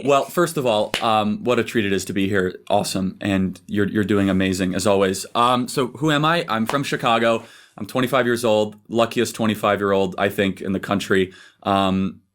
Well, first of all, what a treat it is to be here. Awesome. And you're doing amazing as always. So who am I? I'm from Chicago. I'm 25 years old, luckiest 25-year-old, I think, in the country.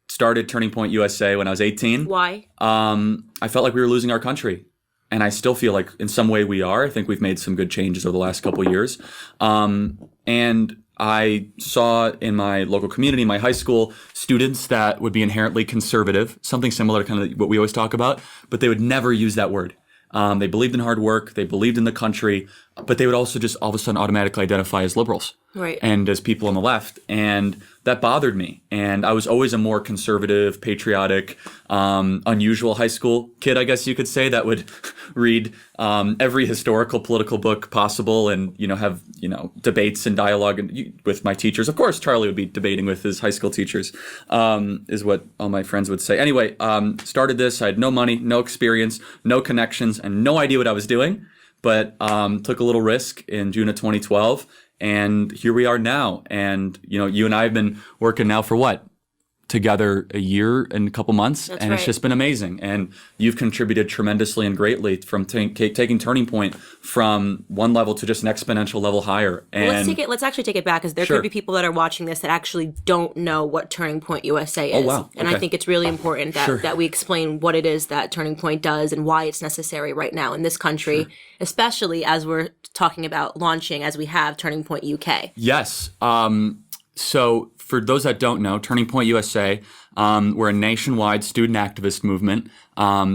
Started Turning Point USA when I was 18. Why? I felt like we were losing our country. And I still feel like in some way we are. I think we've made some good changes over the last couple of years. And I saw in my local community, my high school, students that would be inherently conservative, something similar to kind of what we always talk about, but they would never use that word. They believed in hard work, they believed in the country, but they would also just all of a sudden automatically identify as liberals. Right. And as people on the left. And that bothered me. And I was always a more conservative, patriotic, unusual high school kid, I guess you could say, that would read every historical political book possible and, have, debates and dialogue with my teachers. Of course, Charlie would be debating with his high school teachers, is what all my friends would say. Anyway, started this. I had no money, no experience, no connections, and no idea what I was doing. But took a little risk in June of 2012. And here we are now. And, you and I have been working now for what? Together a year and a couple months. That's and right. It's just been amazing. And you've contributed tremendously and greatly from taking Turning Point from one level to just an exponential level higher. And Let's actually take it back, because there Sure. could be people that are watching this that actually don't know what Turning Point USA is. Oh, wow. And Okay. I think it's really important that, Sure. that we explain what it is that Turning Point does and why it's necessary right now in this country, especially as we're talking about launching, as we have, Turning Point UK. Yes. So for those that don't know, Turning Point USA, we're a nationwide student activist movement,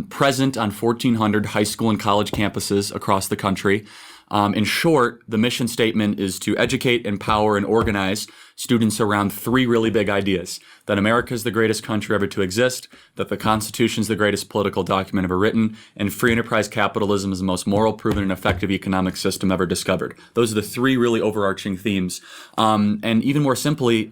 present on 1,400 high school and college campuses across the country. In short, the mission statement is to educate, empower, and organize students around three really big ideas: that America is the greatest country ever to exist, that the Constitution is the greatest political document ever written, and free enterprise capitalism is the most moral, proven, and effective economic system ever discovered. Those are the three really overarching themes. And even more simply,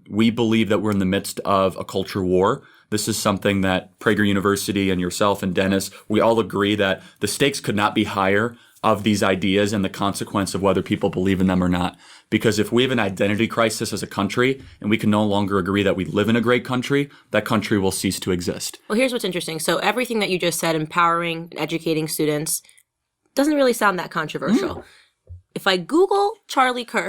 we believe that we're in the midst of a culture war. This is something that Prager University and yourself and Dennis, we all agree that the stakes could not be higher of these ideas and the consequence of whether people believe in them or not. Because if we have an identity crisis as a country and we can no longer agree that we live in a great country, that country will cease to exist. Well, here's what's interesting. So everything that you just said, empowering and educating students, doesn't really sound that controversial. If I Google Charlie Kirk,